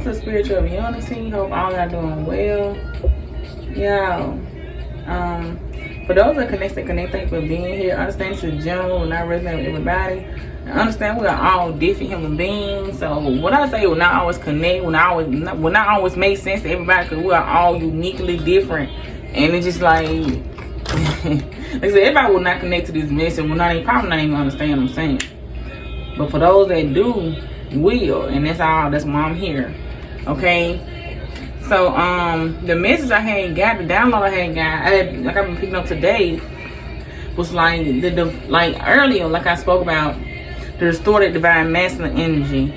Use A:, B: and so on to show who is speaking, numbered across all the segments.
A: to Spiritual Unity. Hope all y'all doing well. Y'all, for those that connect, thank you for being here. Understand it's a general, not resonate with everybody. And understand we are all different human beings. So what I say will not always connect, will not always make sense to everybody, because we are all uniquely different. And it's just like, like I said, everybody will not connect to this message. Probably not even understand what I'm saying. But for those that do, will, and that's all. That's why I'm here. Okay. So the message I had got, the download I had got, like I've been picking up today, was like like earlier, like I spoke about the distorted divine masculine energy.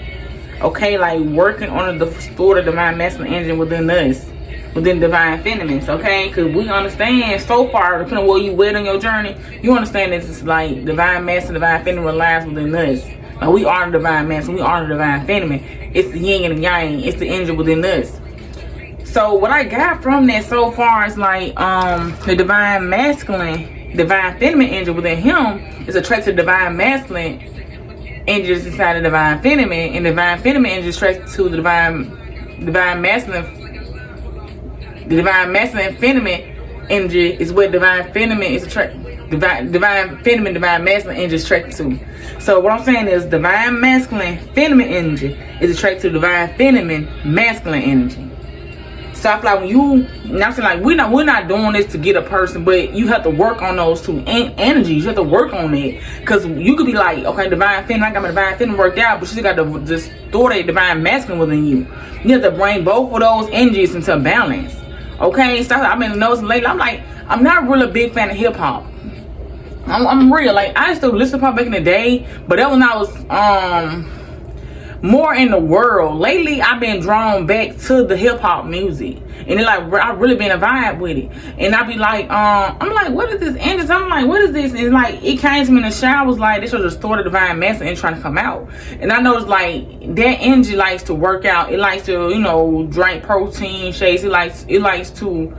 A: Okay, like working on the distorted divine masculine energy within us, within divine feminine's. Okay, because we understand so far, depending on where you went on your journey, you understand this is like divine masculine, divine feminine lies within us. Like we are the divine masculine, we are the divine feminine. It's the yin and the yang. It's the energy within us. So what I got from that so far is like the divine masculine, divine feminine energy within him is attracted to divine masculine energy inside the divine feminine, and divine feminine energy is attracted to the divine masculine. The divine masculine feminine energy is what divine feminine is attracted. Divine feminine, divine masculine energy is attracted to. So what I'm saying is divine masculine feminine energy is attracted to divine feminine masculine energy. So I feel like when you, and I'm saying like we're not doing this to get a person, but you have to work on those two energies. You have to work on it, because you could be like, okay, divine feminine, I got my divine feminine worked out, but you got the distorted divine masculine within you. You have to bring both of those energies into balance. Okay, so I've been noticing lately. I'm not really a big fan of hip hop. I'm real. Like I used to listen to hip hop back in the day, but that when I was more in the world. Lately, I've been drawn back to the hip hop music, and it like I've really been a vibe with it. And I be like, I'm like, what is this energy? I'm like, what is this? And like it came to me in the shower. I was like, this was a distorted divine masculine trying to come out. And I noticed like that energy likes to work out. It likes to, you know, drink protein shakes. It likes to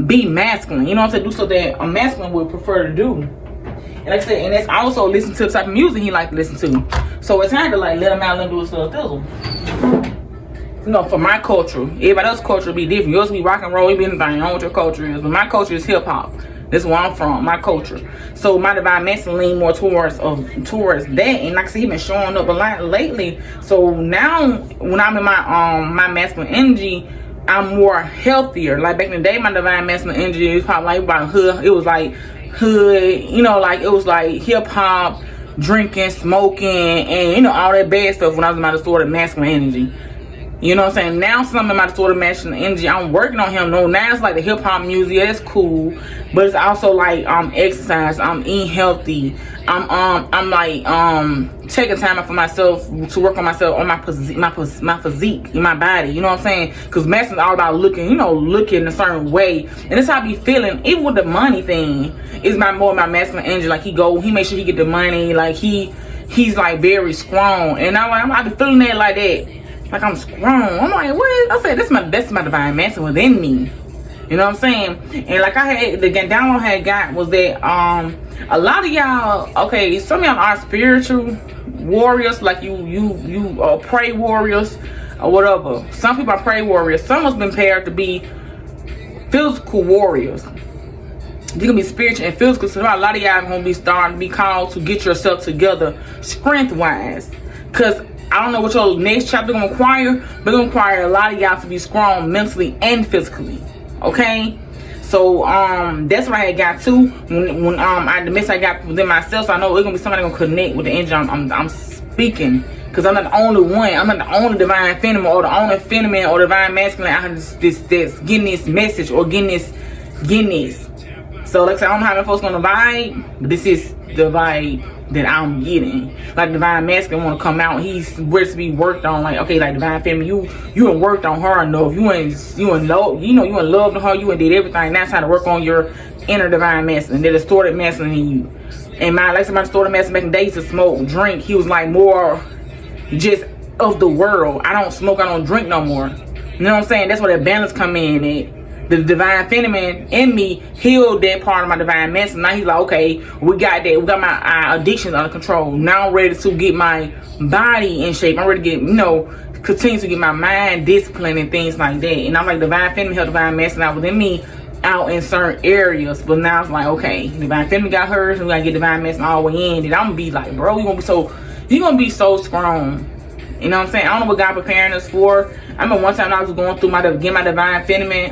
A: be masculine. You know what I'm saying? Do so that a masculine would prefer to do. And like I said, and that's also listen to the type of music he like to listen to. So it's time to like let him out, let him do his little thizzle. You know, for my culture, everybody else's culture will be different. Yours will be rock and roll, you be anything. I don't know what your culture is, but my culture is hip hop. This is where I'm from, my culture. So my divine masculine lean more towards that. And like I said, he been showing up a lot lately. So now when I'm in my masculine energy, I'm more healthier. Like back in the day, my divine masculine energy was probably like about hood. It was like hood, you know, like it was like hip hop, drinking, smoking, and you know, all that bad stuff when I was in my distorted masculine energy. You know what I'm saying? Now since I'm in my distorted masculine energy, I'm working on him. No, now it's like the hip hop music, that's cool. But it's also like exercise, I'm eating healthy. I'm like taking time out for myself to work on myself, on my physique in my body. You know what I'm saying? Because masculine is all about looking, you know, looking a certain way, and that's how I be feeling. Even with the money thing, it's more my masculine energy. Like he make sure he get the money. Like he's like very strong, and I be feeling that like that. Like I'm strong. I'm like, what is? I said that's my divine masculine within me. You know what I'm saying? And like I had, the download I had got was that a lot of y'all, okay, some of y'all are spiritual warriors, like you pray warriors or whatever. Some people are pray warriors. Some has been paired to be physical warriors. You can be spiritual and physical. So a lot of y'all gonna be starting to be called to get yourself together strength wise. Cause I don't know what your next chapter gonna require, but it's gonna require a lot of y'all to be strong mentally and physically. Okay, so that's what I had got too. When the message I got within myself, so I know it's gonna be somebody gonna connect with the energy I'm speaking, because I'm not the only one. I'm not the only divine feminine or the only feminine or divine masculine out here that's getting this message or getting this. So like I said, I don't know how many folks gonna vibe, but this is the vibe that I'm getting. Like divine masculine want to come out, he's ready to be worked on. Like, okay, like divine feminine, you ain't worked on her enough. You in love, you in love with her. You ain't did everything. That's how to work on your inner divine masculine, the distorted masculine in you. And like somebody distorted masculine back in the days to smoke, drink. He was like more just of the world. I don't smoke, I don't drink no more. You know what I'm saying? That's where that balance come in at. the divine feminine in me healed that part of my divine masculine. Now he's like, okay, we got that. We got my addictions under control. Now I'm ready to get my body in shape. I'm ready to get, continue to get my mind disciplined and things like that. And I'm like, divine feminine helped divine masculine out within me out in certain areas. But now it's like, okay, divine feminine got hers, and we gotta get divine masculine all the way in. And I'm gonna be like, bro, you're gonna be so strong. You know what I'm saying? I don't know what God preparing us for. I remember one time I was going through getting my divine feminine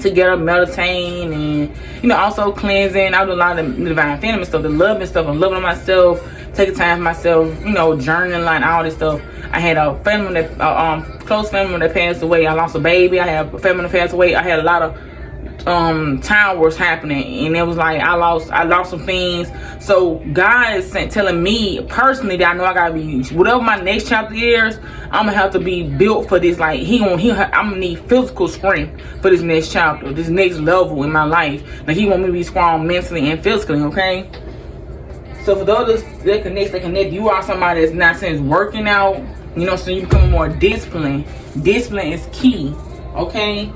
A: together, meditating, and also cleansing. I do a lot of the divine feminine stuff, the loving stuff. I'm loving on myself, taking time for myself, journaling, like all this stuff. I had a family that close family that passed away. I lost a baby. I had a family that passed away. I had a lot of time was happening, and it was like I lost some things. So God is telling me personally that I know I gotta be, whatever my next chapter is, I'm gonna have to be built for this. Like I'm gonna need physical strength for this next chapter, this next level in my life. Like he want me to be strong mentally and physically. Okay. So for those that connect, you are somebody that's not saying working out. So you become more disciplined. Discipline is key. Okay.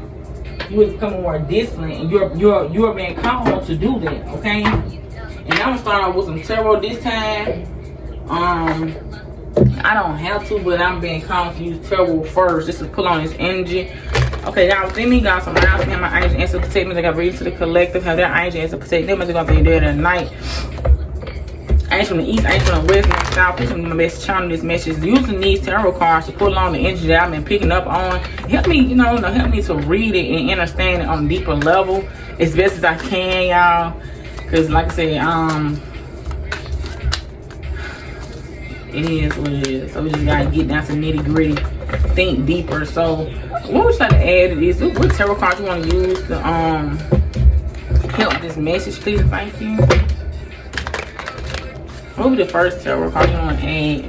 A: You are becoming more disciplined, and you're being called to do that, okay? And I'm gonna start off with some tarot this time. I don't have to, but I'm being called to use tarot first, just to pull on this energy. Okay, now within me, got some rounds. Have my angel answer protect me. I got read to the collective. Have their angel answer protect them. They're gonna be there tonight. Angel from the east, angel from the west, and the south. Please my best channel this message. Using these tarot cards to pull along the energy that I've been picking up on. Help me, help me to read it and understand it on a deeper level as best as I can, y'all. Cause like I said, it is what it is. So we just gotta get down to nitty gritty, think deeper. So what we trying to add to this? What tarot cards you want to use to help this message, please? Thank you. What would be the first tarot card you want to add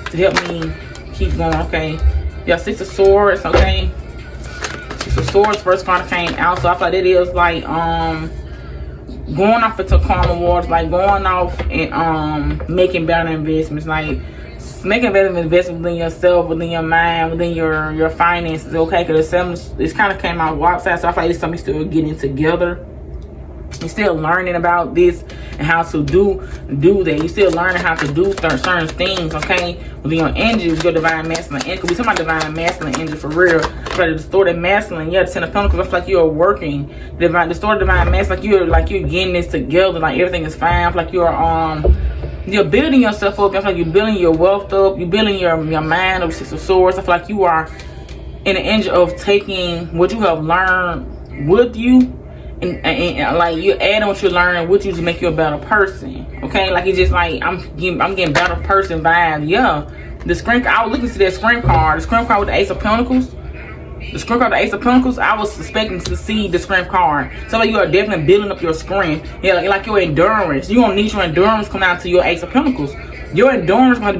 A: to help me keep going? Okay, yeah, Six of Swords. Okay, Six of Swords first card came out, so I feel like it is like going off into karma wars, like going off and making better investments, like making better investments within yourself, within your mind, within your finances. Okay, because it's kind of came out outside, so I feel like it's something still getting together. You're still learning about this and how to do that. You're still learning how to do certain things, okay? With your energy, with your divine masculine energy. We talking about divine masculine energy for real. But the distorted masculine, yeah, the Ten of Pentacles, I feel like you're working. Distorted divine masculine, like you're getting this together, like everything is fine. I feel like you're building yourself up. I feel like you're building your wealth up. You're building your mind up, Six of Swords. I feel like you are in the energy of taking what you have learned with you. And like you're adding what you're learning with you to make you a better person, okay? Like it's just like I'm getting better person vibes. Yeah, the screen. I was looking to that screen card. The screen card with the Ace of Pentacles. The screen card, the Ace of Pentacles. I was expecting to see the screen card. So like you are definitely building up your screen. Yeah, like your endurance. You gonna need your endurance come down to your Ace of Pentacles. Your endurance gonna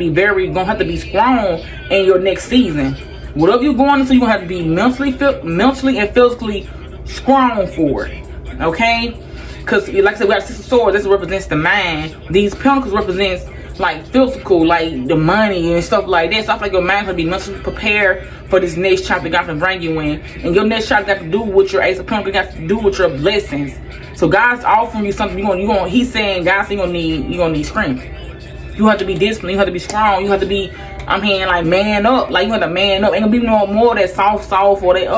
A: have to be strong in your next season. Whatever you're going into, you're gonna have to be mentally and physically strong for it. Okay, because like I said, we got Six of Swords. This represents the mind. These Pentacles represents like physical, like the money and stuff like that. So I feel like your mind gonna be mentally prepared for this next chapter God can bring you in, and your next chapter got to do with your Ace of Pentacles. Got to do with your blessings. So God's offering you something. He's saying, God, you're gonna need strength. You have to be disciplined. You have to be strong. You have to be, I'm hearing like man up. Like you have to man up. Ain't gonna be no more of that soft or that,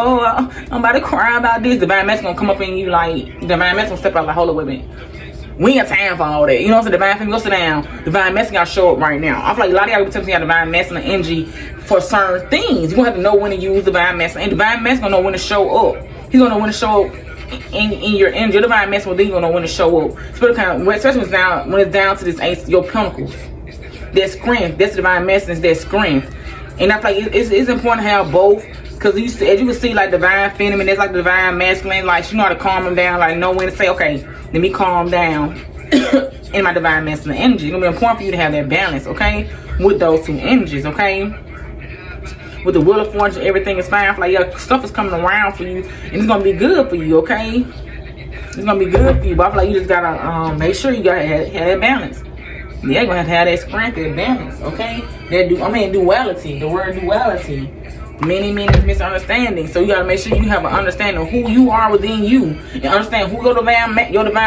A: I'm about to cry about this. Divine Masculine gonna come up in you like, Divine Masculine gonna step out like, hold up, wait a minute. We ain't got time for all that. You know what I'm saying? Divine Feminine, go sit down. Divine Masculine gotta show up right now. I feel like a lot of y'all be tempting y'all Divine Masculine energy for certain things. You're gonna have to know when to use Divine Masculine. And Divine Masculine gonna know when to show up. He's gonna know when to show up in your energy. Your Divine Masculine, then you're gonna know when to show up. Especially when it's down to this Ace, your Pentacles. That strength, that's divine message, that strength. And I feel like it's important to have both, because as you can see, like divine feminine, that's like divine masculine. Like she know how to calm them down, like know when to say, okay, let me calm down in my divine masculine energy. It's gonna be important for you to have that balance, okay, with those two energies, okay. With the Wheel of Fortune, everything is fine. I feel like yeah, stuff is coming around for you, and it's gonna be good for you, okay. It's gonna be good for you, but I feel like you just gotta make sure you gotta have that balance. Yeah, you're gonna have to have that strength and balance, okay? Duality, the word duality. many misunderstandings. So you gotta make sure you have an understanding of who you are within you, and understand who your divine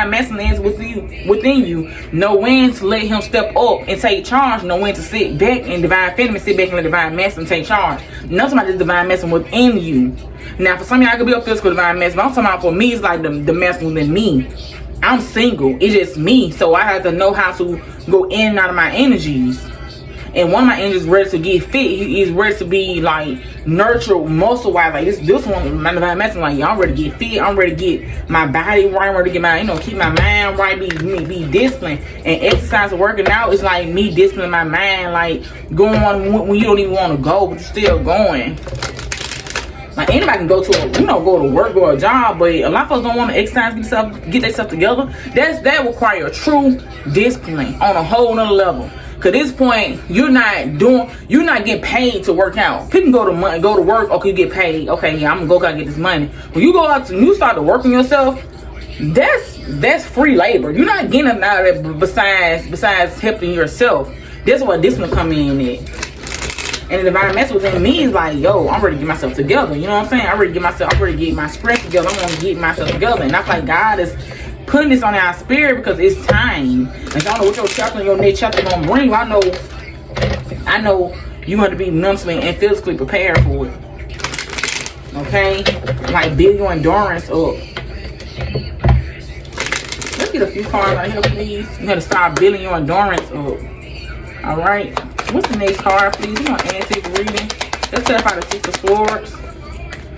A: masculine is within you. Know when to let him step up and take charge. Know when to sit back and divine feminine sit back and let divine masculine take charge. Nothing about this divine masculine within you. Now for some of y'all, I could be a physical divine masculine, but I'm talking about for me, it's like the masculine within me. I'm single, it's just me, so I have to know how to go in and out of my energies. And one of my energies is ready to get fit. He is ready to be like nurtured muscle wise. Like this one, my divine masculine, like, I'm ready to get fit. I'm ready to get my body right. I'm ready to get my, keep my mind right. Be disciplined. And exercise and working out is like me disciplining my mind. Like going on when you don't even want to go, but you're still going. Like anybody can go to go to work or a job, but a lot of folks don't want to exercise, get themselves together. That require a true discipline on a whole nother level. Cause at this point, you're not getting paid to work out. People go to work, okay, you get paid. Okay, yeah, I'm gonna go get this money. When you go out you start to work on yourself, that's free labor. You're not getting nothing out of it besides helping yourself. That's what this one come in at. And the divine mess within me is like, yo, I'm ready to get myself together. You know what I'm saying? I'm ready to get my strength together. I'm gonna get myself together. And I feel like God is putting this on our spirit because it's time. And I don't know what your chapter and your next chapter gonna bring you. I know you have to be mentally and physically prepared for it. Okay? Like build your endurance up. Let's get a few cards out here, please. You gotta start building your endurance up. Alright. What's the next card, please? We're gonna add to the reading. Let's clarify the Six of Swords.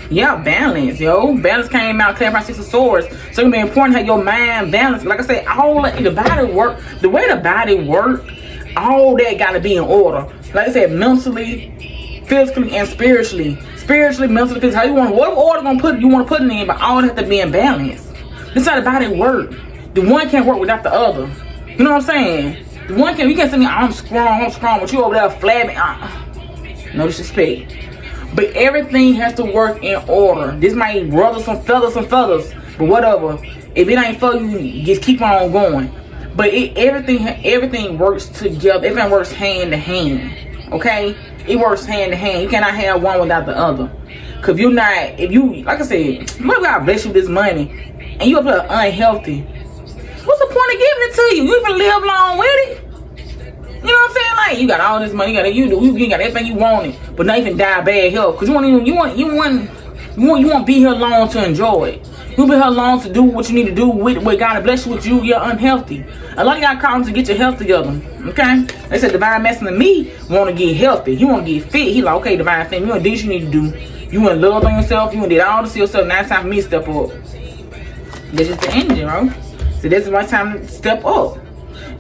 A: Yeah, balance, yo. Balance came out, clarify Six of Swords. So it's gonna be important how your mind balance. Like I said, all the body work, the way the body work, all that gotta be in order. Like I said, mentally, physically, and spiritually. Spiritually, mentally, physically. How you want, what order you want to put it in, but all have to be in balance. This is how the body work. The one can't work without the other. You know what I'm saying? The one you can't say me, I'm strong, but you over there flabbing. No disrespect. But everything has to work in order. This might ruffle some feathers, but whatever. If it ain't for you, just keep on going. But everything works together. Everything works hand to hand. Okay? It works hand to hand. You cannot have one without the other. Cause if you like I said, maybe God bless you with this money, and you up there unhealthy. What's the point of giving it to you? You even live long with it. You know what I'm saying? Like you got all this money, you got everything you wanted, but not even die bad health. Cause you want to be here long to enjoy it. You be here long to do what you need to do with what God bless you with. You're unhealthy. A lot of y'all calling to get your health together. Okay? They said divine masculine me want to get healthy. He want to get fit. He like, okay, divine thing, you want to do what you need to do. You want to love on yourself. You want to do all this to yourself. Now it's time for me to step up. That's just the energy, bro. So this is my time to step up.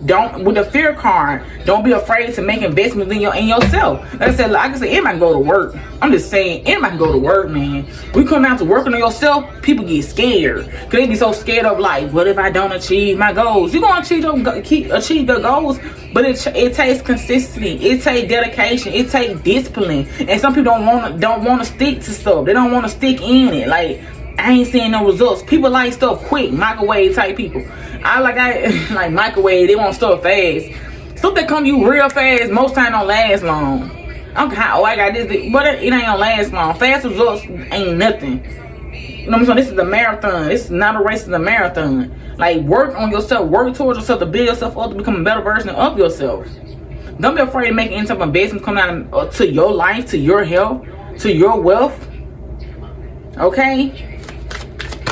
A: With the fear card, don't be afraid to make investments in yourself. Like I said, it might go to work. I'm just saying, it might go to work, man. We come down to working on yourself, people get scared. Cause they be so scared of like, what if I don't achieve my goals? You're gonna achieve your goals, but it takes consistency, it takes dedication, it takes discipline. And some people don't wanna stick to stuff. They don't wanna stick in it. Like, I ain't seeing no results. People like stuff quick, microwave type people. I like microwave, they want stuff fast. Stuff that come you real fast, most time don't last long. I don't care how, I got this, but it ain't gonna last long. Fast results ain't nothing. You know what I'm saying? This is a marathon. This is not a race, it's a marathon. Like, work on yourself, work towards yourself to build yourself up to become a better version of yourself. Don't be afraid to make any type of investments coming out to your life, to your health, to your wealth. Okay?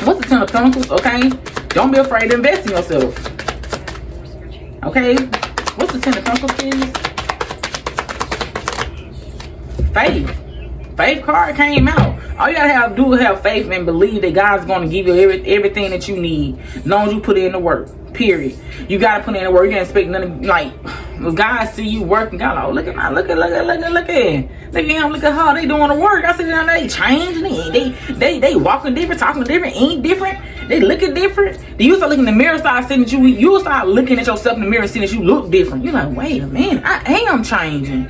A: What's the Ten of Pentacles? Okay? Don't be afraid to invest in yourself. Okay? What's the Ten of Pentacles, please? Faith. Faith card came out. All you gotta do is have faith and believe that God's gonna give you everything that you need. As long as you put in the work. Period. You gotta put in the work. You can't expect nothing. Like, if God see you working, God, oh, look at him, look at how they doing the work. I see them, they changing. They walking different, talking different, eating different. They looking different. Then you start looking in the mirror, start seeing that you start looking at yourself in the mirror and seeing that you look different. You're like, wait a minute, I am changing.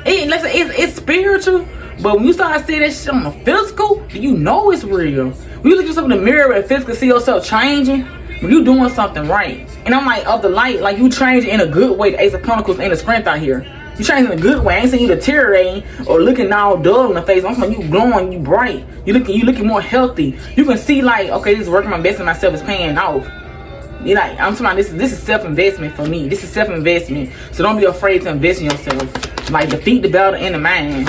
A: It's spiritual, but when you start seeing that shit on the physical, you know it's real. When you look at yourself in the mirror and physically see yourself changing, when you doing something right. And I'm like, of the light, like you changing in a good way. The Ace of Pentacles and the strength out here. You changing in a good way. I ain't saying you deteriorating or looking all dull in the face. I'm saying you glowing, you bright. You looking more healthy. You can see like, okay, this is working. My investment in myself is paying off. You like, I'm talking about this is self-investment for me. This is self-investment. So don't be afraid to invest in yourself. Like defeat the battle in the mind.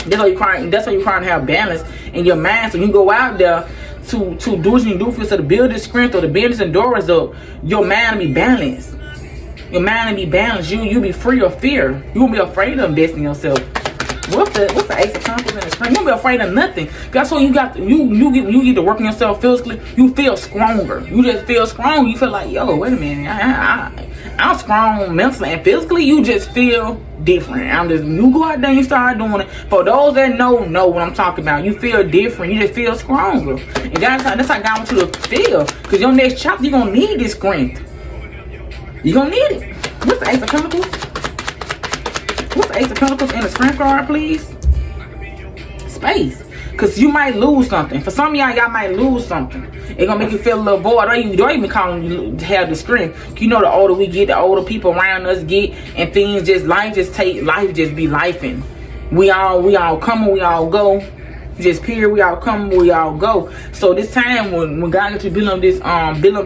A: That's why you're trying to have balance in your mind. So you go out there to do what you do for yourself, to build this strength or to build this endurance up. Your mind will be balanced. Your mind will be balanced. You be free of fear. You won't be afraid of investing in yourself. What's the Ace of Pentacles in the spring? You won't be afraid of nothing. That's what you got. You get to work on yourself physically. You feel stronger. You just feel strong. You feel like, yo, wait a minute. I'm strong mentally and physically. You just feel different. You go out there and you start doing it. For those that know what I'm talking about. You feel different. You just feel stronger. And that's how God wants you to feel. Because your next chapter, you're going to need this strength. You're going to need it. What's the Ace of Pentacles? What's the Ace of Pentacles in the strength card, please? Space. Because you might lose something. For some of y'all might lose something. It's going to make you feel a little bored. Don't even call them to have the strength. You know, the older we get, the older people around us get. And things just, life just be lifing. We all come and we all go. Just period. We all come, we all go. So this time when God gets you build up this strength, build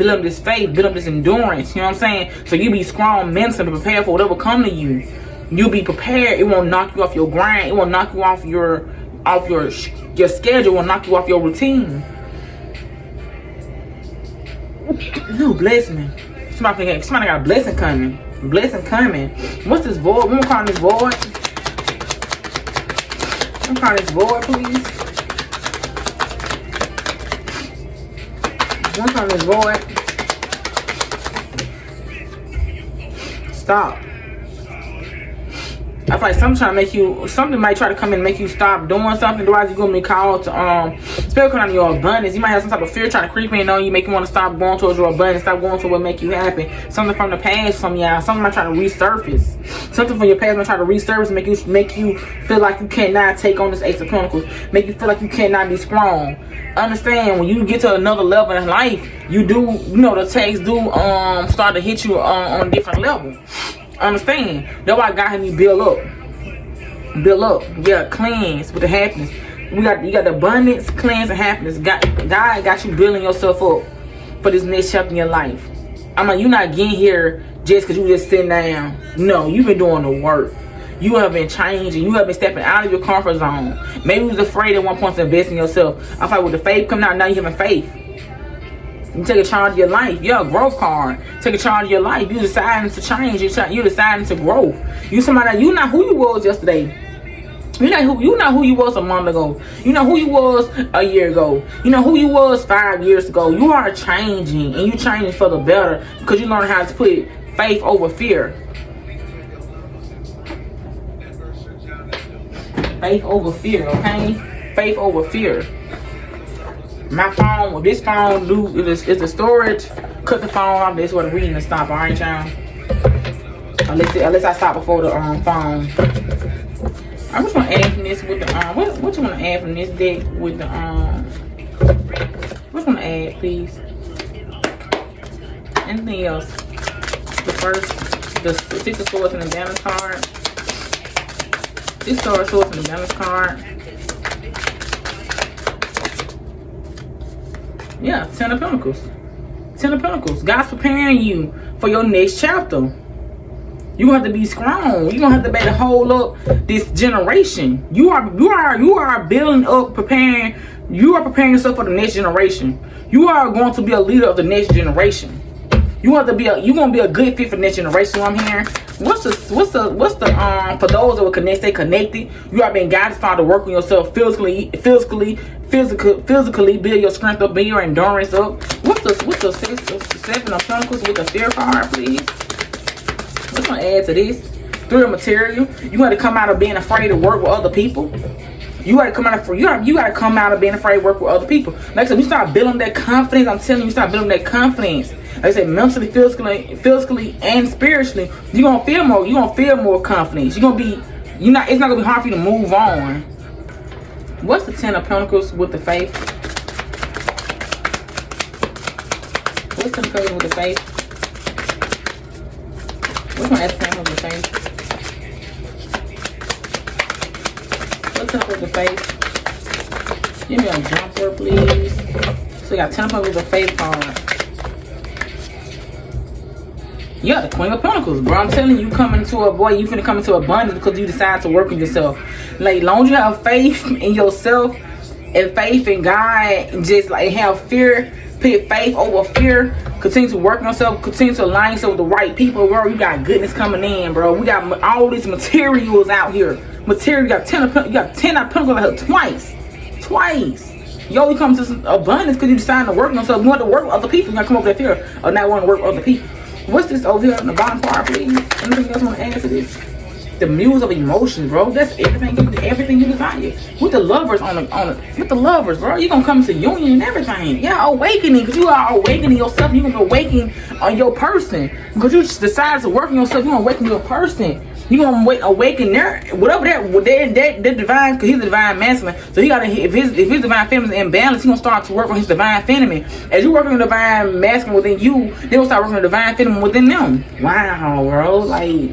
A: up this faith, build up this endurance, you know what I'm saying? So you be strong mentally, prepared for whatever come to you. You'll be prepared. It won't knock you off your grind. It won't knock you off your schedule. It won't knock you off your routine. Ooh, bless me. Somebody got a blessing coming. Blessing coming. What's this void? We're gonna call this void. I'm calling this void, please. I'm calling this void. Stop. I feel like something might try to come in and make you stop doing something. Otherwise, you're gonna be called to spell coming on your abundance. You might have some type of fear trying to creep in on you, make you want to stop going towards your abundance, stop going to what make you happy. Something from the past from y'all. Something might try to resurface. Something from your past might try to resurface, make you feel like you cannot take on this Ace of Pentacles. Make you feel like you cannot be strong. Understand, when you get to another level in life, the attacks do start to hit you on a different level. Understand? That's why God had me build up. Yeah, cleanse with the happiness. You got the abundance, cleanse, and happiness. God got you building yourself up for this next chapter in your life. You're not getting here just because you just sitting down. No, you've been doing the work. You have been changing. You have been stepping out of your comfort zone. Maybe you was afraid at one point to invest in yourself. I feel like with the faith coming out, now you having faith. You take a charge of your life. You're a growth card. Take a charge of your life. You deciding to change. You deciding to grow. You not who you was yesterday. You not who you was a month ago. You know who you was a year ago. You know who you was 5 years ago. You are changing, and you changing for the better because you learn how to put faith over fear. Faith over fear, okay? Faith over fear. My phone, with this phone, it's a storage. Cut the phone off. This is where the reading to stop. All right, y'all. Unless I stop before the phone. I'm just gonna add from this with the what you wanna add from this deck with the what you wanna add, please? Anything else? The Six of Swords and the Balance card. Six of Swords and the Balance card. Yeah, Ten of Pentacles. Ten of Pentacles. God's preparing you for your next chapter. You're gonna have to be strong. You're gonna have to be able to hold up this generation. You are building up, preparing. You are preparing yourself for the next generation. You are going to be a leader of the next generation. You're gonna be a good fit for the next generation. You know what I'm hearing? What's the for those that will stay connected. You are being guided to start to work on yourself physically, build your strength up, build your endurance up. What's the Seven of Pentacles with the Fear card, please? What's gonna add to this? Three of Material. You got to come out of being afraid to work with other people. You gotta come out of being afraid to work with other people. Like I said, you start building that confidence. I'm telling you, start building that confidence. Like I said, mentally, physically, and spiritually, you're gonna feel more confidence. It's not gonna be hard for you to move on. What's the Ten of Pentacles with the Faith? What's the Ten of Pentacles with the Faith? What's my ass time of the face? What's up with the face? Give me a jumper, please. So we got 10 of the face card. You got the Queen of Pentacles, bro. I'm telling you, you coming to a boy, you finna come into abundance because you decide to work on yourself. Like, as long as you have faith in yourself and faith in God, and just like have fear, put faith over fear, continue to work on yourself, continue to align yourself with the right people, bro. You got goodness coming in, bro. We got all these materials out here. Material, you got 10 of Pentacles out here twice. Yo, you come to some abundance because you decide to work on yourself. You want to work with other people. You got to come up with that fear of not wanting to work with other people. What's this over here on the bottom part, please? Anything else want to add to this? The muse of emotions, bro. That's everything you desire. With the lovers with the lovers, bro. You gonna come to union and everything. Yeah, awakening, because you are awakening yourself. You gonna awaken on your person. Because you decide to work on yourself, you gonna awaken your person. You gonna awaken their whatever that divine, because he's a divine masculine. So he gotta, if his divine feminine is imbalanced, he gonna start to work on his divine feminine. As you work on the divine masculine within you, they will start working on the divine feminine within them. Wow, bro. Like,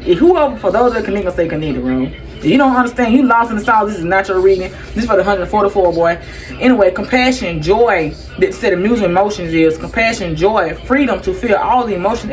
A: whoever, for those that connect, stay connected, bro. If you don't understand, you lost in the sauce. This is not your reading. This is for the 144, boy. Anyway, compassion, joy. That set of music emotions is compassion, joy, freedom to feel all the emotions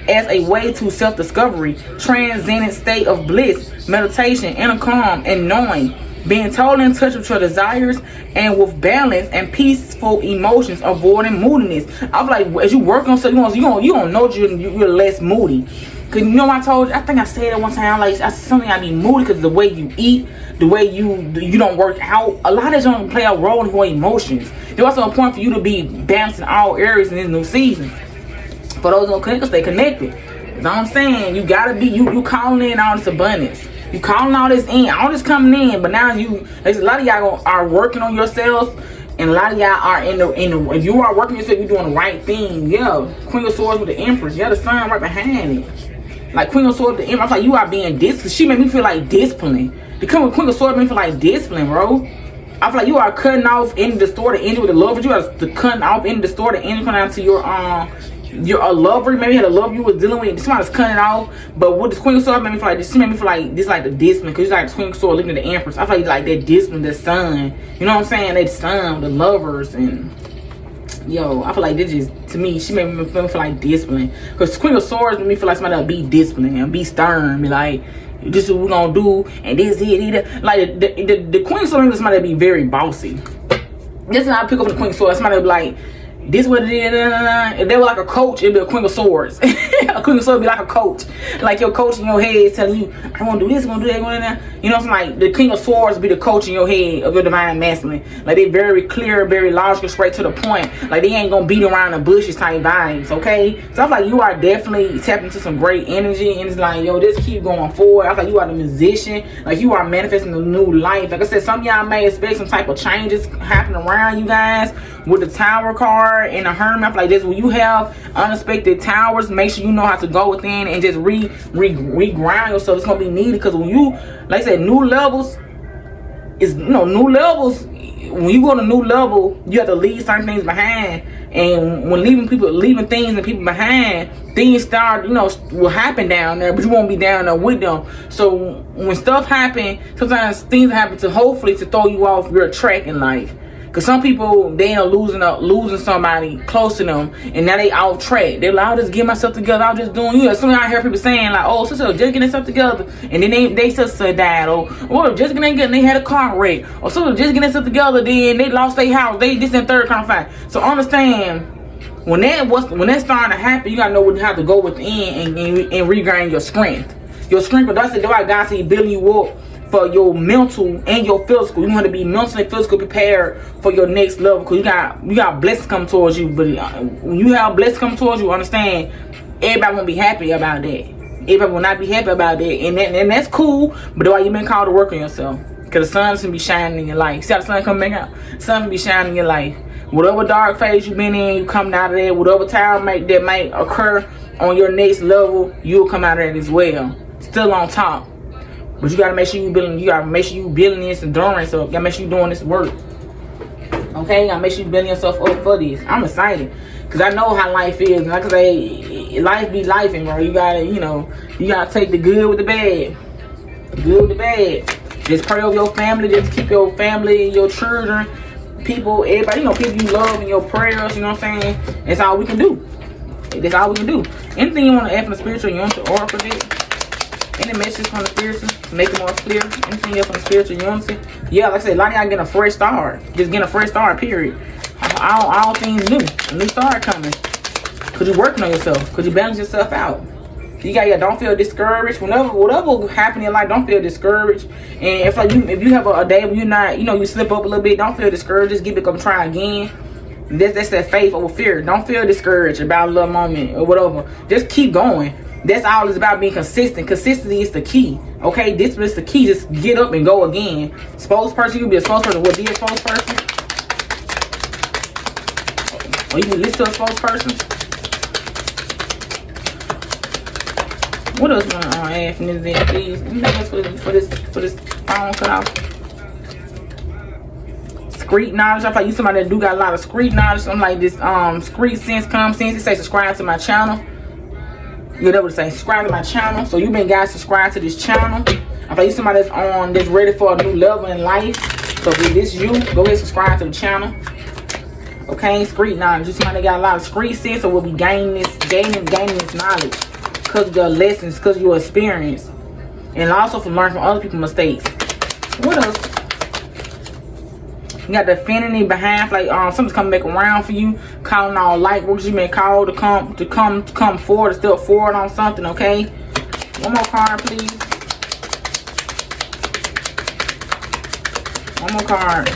A: as a way to self-discovery, transcendent state of bliss, meditation, inner calm, and knowing, being totally in touch with your desires and with balance and peaceful emotions, avoiding moodiness. I feel like as you work on something, you gonna know you're less moody. Cause you know, I told you, I think I said it one time, like something I be moody because the way you eat, the way you don't work out, a lot of that don't play a role in your emotions. There's also a point for you to be balanced in all areas in this new season. For those who connect, stay connected. That's all I'm saying. You gotta be, you calling in all this abundance. You calling all this in, all this coming in. But now there's a lot of y'all are working on yourselves, and a lot of y'all are in the. If you are working yourself, you're doing the right thing. Yeah, Queen of Swords with the Empress. Yeah, the sun right behind it. Like Queen of Swords with the Empress. I feel like you are being disciplined. She made me feel like discipline. Becoming Queen of Swords made me feel like discipline, bro. I feel like you are cutting off any distorted energy with the love. You are cutting off any distorted energy coming out to you're a lover, maybe had a love you was dealing with, somebody's cutting it off. But with the Queen of Swords, made me feel like this. She made me feel like this, like the discipline, because you like the Queen of Swords looking at the Empress. I feel like that discipline, the sun. You know what I'm saying? That sun, the lovers, and yo, I feel like this just, to me, she made me feel like discipline. Because Queen of Swords made me feel like somebody that'll be disciplined and be stern, be like, this is what we're gonna do, and this is it. Like the Queen of Swords is somebody that be very bossy. This is how I pick up the Queen of Swords. Somebody that be like, this what it is. If they were like a coach, it'd be a Queen of Swords. A Queen of Swords would be like a coach. Like your coach in your head telling you, I want to do this, I want to do that, going that. You know what I'm saying? Like the King of Swords be the coach in your head of your divine masculine. Like they very clear, very logical, straight to the point. Like they ain't gonna beat around the bushes type vibes, okay? So I feel like you are definitely tapping into some great energy, and it's like, yo, just keep going forward. I feel like you are the musician. Like you are manifesting a new life. Like I said, some of y'all may expect some type of changes happening around you guys with the Tower card and the Hermit. I feel like this, when you have unexpected towers, make sure you know how to go within and just regrind yourself. It's gonna be needed, because when you, like I said, new levels is, new levels. When you go to a new level, you have to leave certain things behind. And when leaving things and people behind, things start, will happen down there, but you won't be down there with them. So when stuff happen, sometimes things happen to hopefully to throw you off your track in life. Cause some people, they end up losing somebody close to them, and now they off track. They're like, I'll just get myself together. I'm just doing you. Sometimes I hear people saying like, oh, sister, just getting themselves together, and then they sister died, or just getting together, they had a car wreck, or so just getting themselves together, then they lost their house. They this and third kind of fact. So understand, when that's starting to happen, you gotta know how to go within and regain your strength. Your strength, but that's why God said He building you up for your mental and your physical. You want to be mentally and physically prepared for your next level, because you got blessings come towards you. But when you have blessings come towards you, understand, everybody won't be happy about that. Everybody will not be happy about that, and that's cool. But that's why you've been called to work on yourself, because the sun's gonna be shining in your life. See how the sun come back out? The sun gonna be shining in your life. Whatever dark phase you've been in, you coming out of there. Whatever tower that might occur on your next level, you'll come out of it as well, still on top. But you gotta make sure you building this endurance up. You gotta make sure you doing this work. Okay, you gotta make sure you building yourself up for this. I'm excited, because I know how life is. And like I say, life be life, and bro, you gotta, you gotta take the good with the bad. The good with the bad. Just pray over your family. Just keep your family, your children, people, everybody, people you love in your prayers. You know what I'm saying? That's all we can do. That's all we can do. Anything you want to add from the spiritual, you want to oracle it. Any message from the spiritual, make it more clear. Anything else from the spiritual, unity. Yeah, like I said, a lot of y'all getting a fresh start. Just getting a fresh start, period. All things new. A new start coming. Because you're working on yourself. Because you balance yourself out. You don't feel discouraged. Whatever happen in life, don't feel discouraged. And if you have a day where you're not, you slip up a little bit, don't feel discouraged. Just give it a try again. That's that faith over fear. Don't feel discouraged about a little moment or whatever. Just keep going. That's all it's about, being consistent. Consistency is the key. Okay, this is the key. Just get up and go again. Spokesperson, you can be a spokesperson. What, be a spokesperson? Or you can listen to a spokesperson. What else want to add from this video, please? Anything else for this phone cut off? Street knowledge. I feel like you somebody that do got a lot of street knowledge. Something like this street sense, common sense. It say subscribe to my channel. Yeah, that would say subscribe to my channel. So you been guys subscribe to this channel. I feel like you somebody that's ready for a new level in life. So if this you, go ahead and subscribe to the channel. Okay, street knowledge. You somebody that got a lot of street sense, so we'll be gaining this knowledge. Because of your lessons, because of your experience, and also from learning from other people's mistakes. What else? You got the affinity behind, like something's coming back around for you, calling all light workers you've been called to come forward, to step forward on something. Okay, one more card, please. One more card.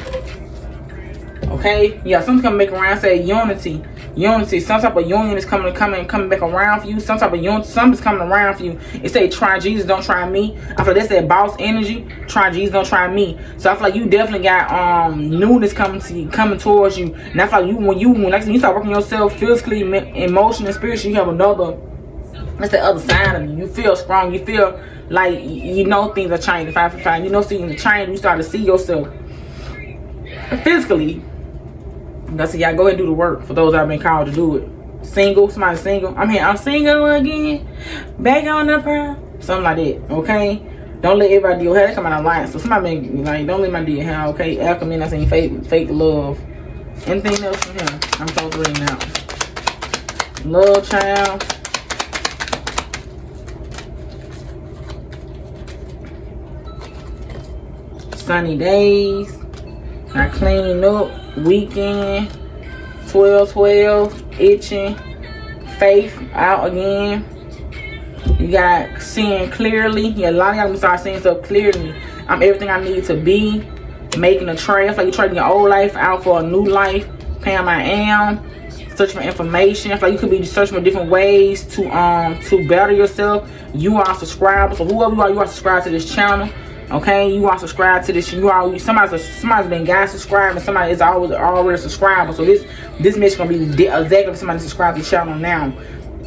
A: Okay, yeah, something's coming back around. Say unity. Some type of union is coming back around for you. Some type of union, something's coming around for you. It say try Jesus, don't try me. I feel that's that boss energy. Try Jesus, don't try me. So I feel like you definitely got newness coming towards you. And I feel like when you start working yourself physically, emotionally, and spiritually, you have another. That's the other side of you. You feel strong. You feel like things are changing. 5 for 5. Things are changing. You start to see yourself physically. That's it, y'all. Go ahead and do the work for those that have been called to do it. Single, somebody single. I'm single again. Back on the pearl. Something like that, okay? Don't let everybody do your hair. They come out of line. So somebody been like, don't let my do your hair, okay? Alchemy, I seen fake love. Anything else from him? I'm supposed to read now. Love child. Sunny days. I clean up. Weekend. 12-12. Itching. Faith. Out again. You got seeing clearly. Yeah, a lot of y'all gonna start seeing stuff clearly. I'm everything I need to be. Making a trade. I feel like you're trading your old life out for a new life. Pam I am. Searching for information. I feel like you could be searching for different ways to better yourself. You are subscribed. So whoever you are subscribed to this channel. Okay, you are subscribed to this. Somebody's been guys subscribed, and somebody is already subscribed. So this message gonna be exactly for somebody subscribed to the channel now.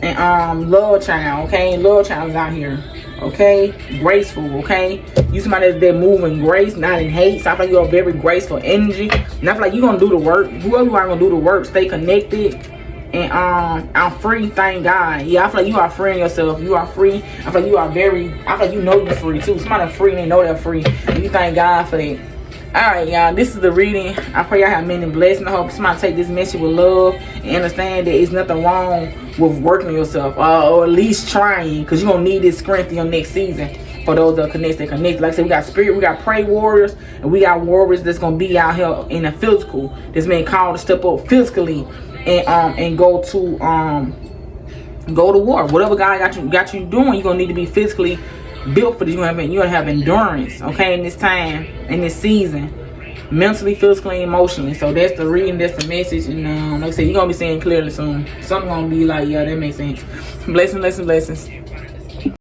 A: And love child, okay, love child is out here, okay, graceful, okay. You somebody that's moving grace, not in hate. So I feel like you're a very graceful energy, and I feel like you're gonna do the work. Whoever you are gonna do the work. Stay connected. And I'm free, thank God. Yeah, I feel like you are freeing yourself. You are free. I feel like you are I feel like you know you're free too. Somebody free and they know they're free. And you thank God for that. Alright, y'all. This is the reading. I pray y'all have many blessings. I hope somebody take this message with love and understand that it's nothing wrong with working on yourself. Or at least trying. Because you're going to need this strength in your next season. For those that connect. Like I said, we got spirit, we got prayer warriors, and we got warriors that's going to be out here in the physical. That's been called to step up physically. And go to war. Whatever God got you doing, you're gonna need to be physically built for this. You're gonna have endurance, okay, in this time, in this season, mentally, physically, emotionally. So that's the reading, that's the message. And like I said, you're gonna be seeing clearly soon. Something gonna be like, yeah, that makes sense. Blessings.